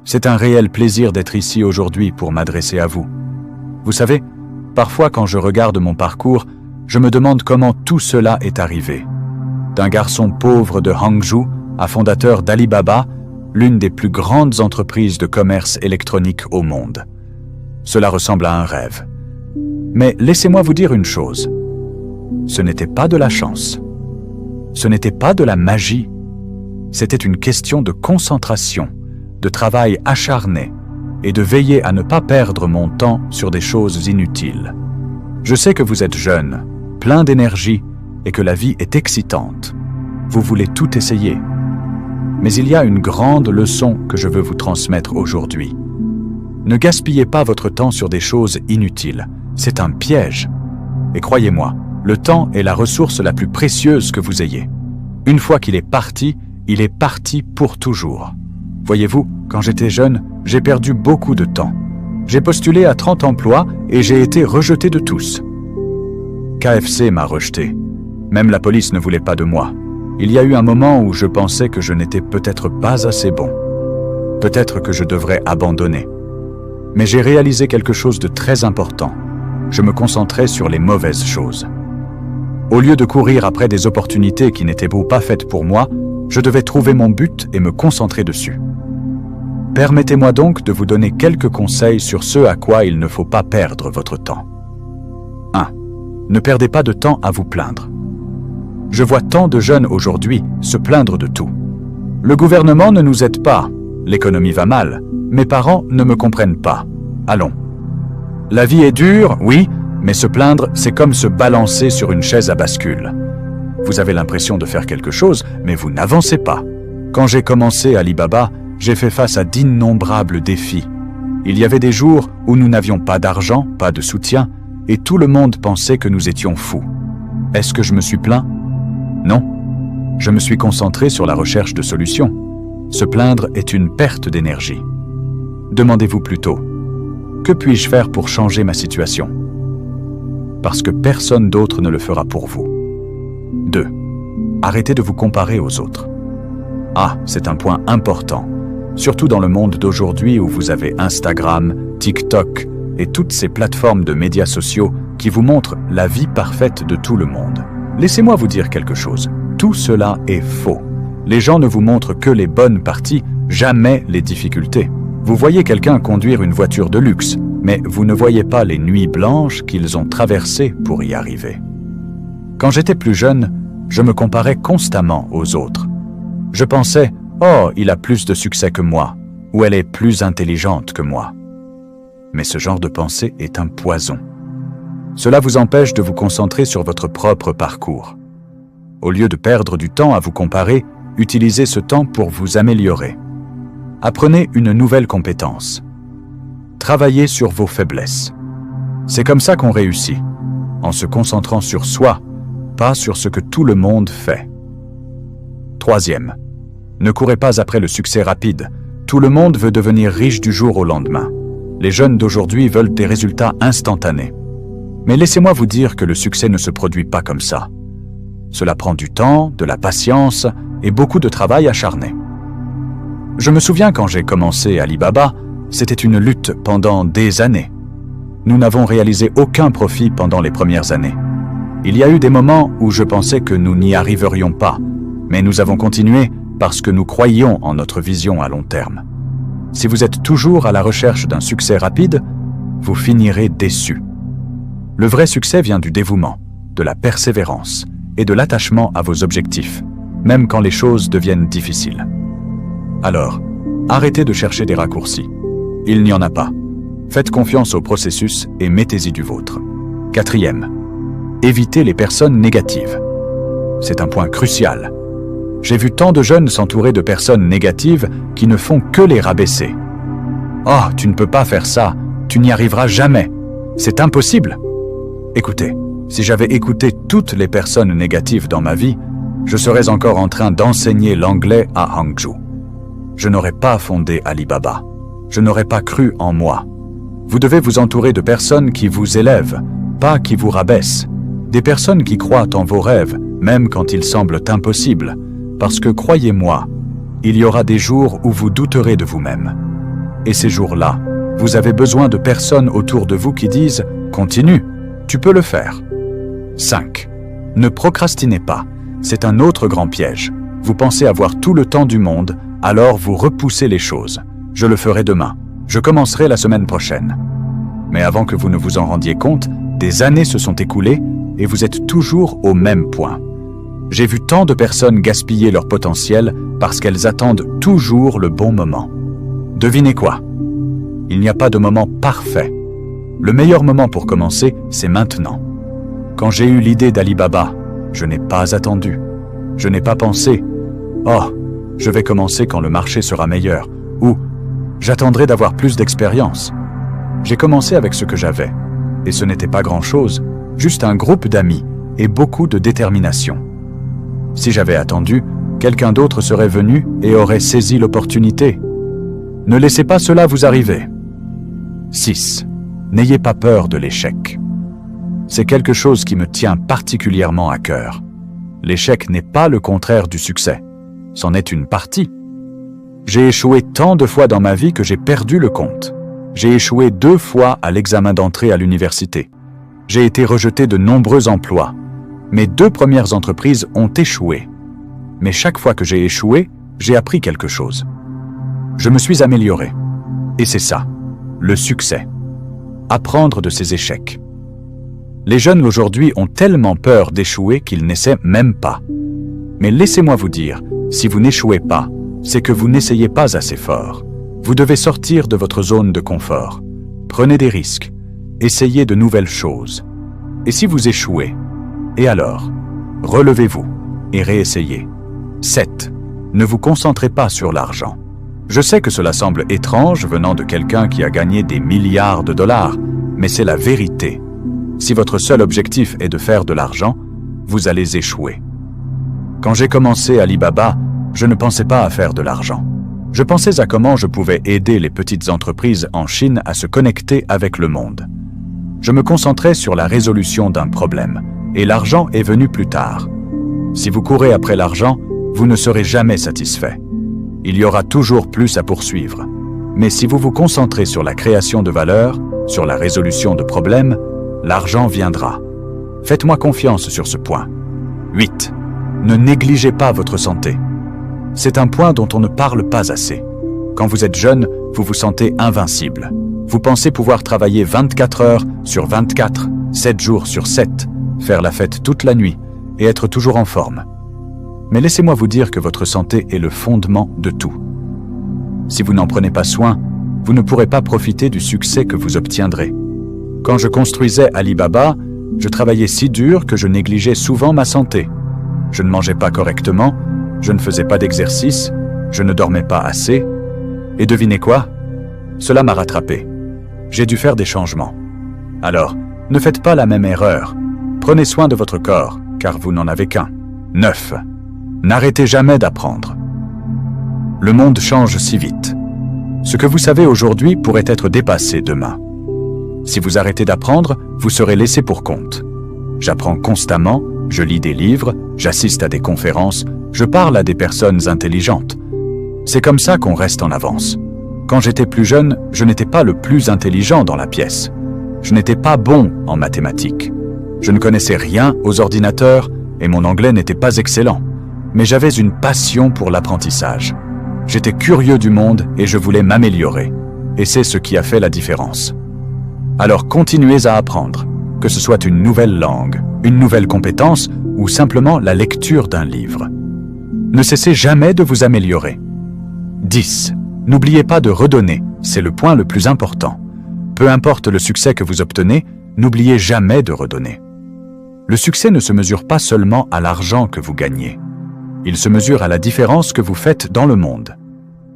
C'est un réel plaisir d'être ici aujourd'hui pour m'adresser à vous. Vous savez, parfois quand je regarde mon parcours, je me demande comment tout cela est arrivé. D'un garçon pauvre de Hangzhou à fondateur d'Alibaba, l'une des plus grandes entreprises de commerce électronique au monde. Cela ressemble à un rêve. Mais laissez-moi vous dire une chose. Ce n'était pas de la chance. Ce n'était pas de la magie. C'était une question de concentration, de travail acharné et de veiller à ne pas perdre mon temps sur des choses inutiles. Je sais que vous êtes jeune, plein d'énergie et que la vie est excitante. Vous voulez tout essayer. Mais il y a une grande leçon que je veux vous transmettre aujourd'hui. Ne gaspillez pas votre temps sur des choses inutiles. C'est un piège. Et croyez-moi, le temps est la ressource la plus précieuse que vous ayez. Une fois qu'il est parti, il est parti pour toujours. Voyez-vous, quand j'étais jeune, j'ai perdu beaucoup de temps. J'ai postulé à 30 emplois et j'ai été rejeté de tous. KFC m'a rejeté. Même la police ne voulait pas de moi. Il y a eu un moment où je pensais que je n'étais peut-être pas assez bon. Peut-être que je devrais abandonner. Mais j'ai réalisé quelque chose de très important. Je me concentrais sur les mauvaises choses. Au lieu de courir après des opportunités qui n'étaient pas faites pour moi, je devais trouver mon but et me concentrer dessus. Permettez-moi donc de vous donner quelques conseils sur ce à quoi il ne faut pas perdre votre temps. 1. Ne perdez pas de temps à vous plaindre. Je vois tant de jeunes aujourd'hui se plaindre de tout. Le gouvernement ne nous aide pas, l'économie va mal, mes parents ne me comprennent pas. Allons. La vie est dure, oui, mais se plaindre, c'est comme se balancer sur une chaise à bascule. Vous avez l'impression de faire quelque chose, mais vous n'avancez pas. Quand j'ai commencé Alibaba, j'ai fait face à d'innombrables défis. Il y avait des jours où nous n'avions pas d'argent, pas de soutien, et tout le monde pensait que nous étions fous. Est-ce que je me suis plaint? Non. Je me suis concentré sur la recherche de solutions. Se plaindre est une perte d'énergie. Demandez-vous plutôt, que puis-je faire pour changer ma situation? Parce que personne d'autre ne le fera pour vous. 2. Arrêtez de vous comparer aux autres. Ah, c'est un point important, surtout dans le monde d'aujourd'hui où vous avez Instagram, TikTok et toutes ces plateformes de médias sociaux qui vous montrent la vie parfaite de tout le monde. Laissez-moi vous dire quelque chose. Tout cela est faux. Les gens ne vous montrent que les bonnes parties, jamais les difficultés. Vous voyez quelqu'un conduire une voiture de luxe, mais vous ne voyez pas les nuits blanches qu'ils ont traversées pour y arriver. Quand j'étais plus jeune, je me comparais constamment aux autres. Je pensais, oh, il a plus de succès que moi, ou elle est plus intelligente que moi. Mais ce genre de pensée est un poison. Cela vous empêche de vous concentrer sur votre propre parcours. Au lieu de perdre du temps à vous comparer, utilisez ce temps pour vous améliorer. Apprenez une nouvelle compétence. Travaillez sur vos faiblesses. C'est comme ça qu'on réussit, en se concentrant sur soi, pas sur ce que tout le monde fait. 3e, ne courez pas après le succès rapide. Tout le monde veut devenir riche du jour au lendemain. Les jeunes d'aujourd'hui veulent des résultats instantanés. Mais laissez-moi vous dire que le succès ne se produit pas comme ça. Cela prend du temps, de la patience et beaucoup de travail acharné. Je me souviens quand j'ai commencé Alibaba, c'était une lutte pendant des années. Nous n'avons réalisé aucun profit pendant les premières années. Il y a eu des moments où je pensais que nous n'y arriverions pas, mais nous avons continué parce que nous croyions en notre vision à long terme. Si vous êtes toujours à la recherche d'un succès rapide, vous finirez déçu. Le vrai succès vient du dévouement, de la persévérance et de l'attachement à vos objectifs, même quand les choses deviennent difficiles. Alors, arrêtez de chercher des raccourcis. Il n'y en a pas. Faites confiance au processus et mettez-y du vôtre. 4e, évitez les personnes négatives. C'est un point crucial. J'ai vu tant de jeunes s'entourer de personnes négatives qui ne font que les rabaisser. « Oh, tu ne peux pas faire ça, tu n'y arriveras jamais. C'est impossible. » Écoutez, si j'avais écouté toutes les personnes négatives dans ma vie, je serais encore en train d'enseigner l'anglais à Hangzhou. Je n'aurais pas fondé Alibaba. Je n'aurais pas cru en moi. Vous devez vous entourer de personnes qui vous élèvent, pas qui vous rabaissent. Des personnes qui croient en vos rêves, même quand ils semblent impossibles. Parce que croyez-moi, il y aura des jours où vous douterez de vous-même. Et ces jours-là, vous avez besoin de personnes autour de vous qui disent « Continue, tu peux le faire ». 5. Ne procrastinez pas. C'est un autre grand piège. Vous pensez avoir tout le temps du monde, alors vous repoussez les choses. Je le ferai demain. Je commencerai la semaine prochaine. Mais avant que vous ne vous en rendiez compte, des années se sont écoulées et vous êtes toujours au même point. J'ai vu tant de personnes gaspiller leur potentiel parce qu'elles attendent toujours le bon moment. Devinez quoi? Il n'y a pas de moment parfait. Le meilleur moment pour commencer, c'est maintenant. Quand j'ai eu l'idée d'Alibaba, je n'ai pas attendu. Je n'ai pas pensé « Oh, je vais commencer quand le marché sera meilleur » ou « J'attendrai d'avoir plus d'expérience ». J'ai commencé avec ce que j'avais. Et ce n'était pas grand-chose, juste un groupe d'amis et beaucoup de détermination. Si j'avais attendu, quelqu'un d'autre serait venu et aurait saisi l'opportunité. Ne laissez pas cela vous arriver. 6. N'ayez pas peur de l'échec. C'est quelque chose qui me tient particulièrement à cœur. L'échec n'est pas le contraire du succès. C'en est une partie. J'ai échoué tant de fois dans ma vie que j'ai perdu le compte. J'ai échoué 2 fois à l'examen d'entrée à l'université. J'ai été rejeté de nombreux emplois. Mes 2 premières entreprises ont échoué. Mais chaque fois que j'ai échoué, j'ai appris quelque chose. Je me suis amélioré. Et c'est ça, le succès. Apprendre de ses échecs. Les jeunes aujourd'hui ont tellement peur d'échouer qu'ils n'essaient même pas. Mais laissez-moi vous dire, si vous n'échouez pas, c'est que vous n'essayez pas assez fort. Vous devez sortir de votre zone de confort. Prenez des risques. Essayez de nouvelles choses. Et si vous échouez, et alors? Relevez-vous et réessayez. 7. Ne vous concentrez pas sur l'argent. Je sais que cela semble étrange venant de quelqu'un qui a gagné des milliards de dollars, mais c'est la vérité. Si votre seul objectif est de faire de l'argent, vous allez échouer. Quand j'ai commencé Alibaba, je ne pensais pas à faire de l'argent. Je pensais à comment je pouvais aider les petites entreprises en Chine à se connecter avec le monde. Je me concentrais sur la résolution d'un problème, et l'argent est venu plus tard. Si vous courez après l'argent, vous ne serez jamais satisfait. Il y aura toujours plus à poursuivre. Mais si vous vous concentrez sur la création de valeur, sur la résolution de problèmes, l'argent viendra. Faites-moi confiance sur ce point. 8. Ne négligez pas votre santé. C'est un point dont on ne parle pas assez. Quand vous êtes jeune, vous vous sentez invincible. Vous pensez pouvoir travailler 24 heures sur 24, 7 jours sur 7, faire la fête toute la nuit et être toujours en forme. Mais laissez-moi vous dire que votre santé est le fondement de tout. Si vous n'en prenez pas soin, vous ne pourrez pas profiter du succès que vous obtiendrez. Quand je construisais Alibaba, je travaillais si dur que je négligeais souvent ma santé. Je ne mangeais pas correctement, je ne faisais pas d'exercice, je ne dormais pas assez. Et devinez quoi? Cela m'a rattrapé. J'ai dû faire des changements. Alors, ne faites pas la même erreur. Prenez soin de votre corps, car vous n'en avez qu'un. 9. N'arrêtez jamais d'apprendre. Le monde change si vite. Ce que vous savez aujourd'hui pourrait être dépassé demain. Si vous arrêtez d'apprendre, vous serez laissé pour compte. J'apprends constamment, je lis des livres, j'assiste à des conférences, je parle à des personnes intelligentes. C'est comme ça qu'on reste en avance. Quand j'étais plus jeune, je n'étais pas le plus intelligent dans la pièce. Je n'étais pas bon en mathématiques. Je ne connaissais rien aux ordinateurs et mon anglais n'était pas excellent. Mais j'avais une passion pour l'apprentissage. J'étais curieux du monde et je voulais m'améliorer. Et c'est ce qui a fait la différence. Alors continuez à apprendre, que ce soit une nouvelle langue, une nouvelle compétence ou simplement la lecture d'un livre. Ne cessez jamais de vous améliorer. 10. N'oubliez pas de redonner, c'est le point le plus important. Peu importe le succès que vous obtenez, n'oubliez jamais de redonner. Le succès ne se mesure pas seulement à l'argent que vous gagnez. Il se mesure à la différence que vous faites dans le monde.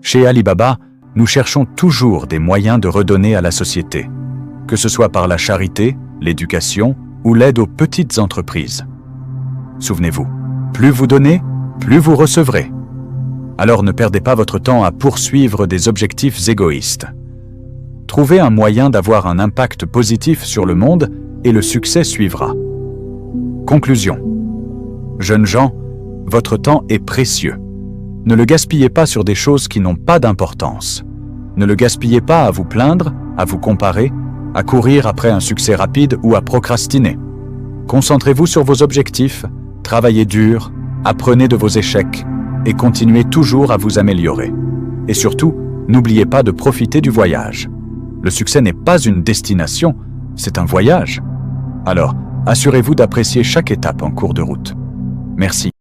Chez Alibaba, nous cherchons toujours des moyens de redonner à la société, que ce soit par la charité, l'éducation ou l'aide aux petites entreprises. Souvenez-vous, plus vous donnez, plus vous recevrez. Alors ne perdez pas votre temps à poursuivre des objectifs égoïstes. Trouvez un moyen d'avoir un impact positif sur le monde et le succès suivra. Conclusion. Jeunes gens, votre temps est précieux. Ne le gaspillez pas sur des choses qui n'ont pas d'importance. Ne le gaspillez pas à vous plaindre, à vous comparer, à courir après un succès rapide ou à procrastiner. Concentrez-vous sur vos objectifs, travaillez dur, apprenez de vos échecs et continuez toujours à vous améliorer. Et surtout, n'oubliez pas de profiter du voyage. Le succès n'est pas une destination, c'est un voyage. Alors, assurez-vous d'apprécier chaque étape en cours de route. Merci.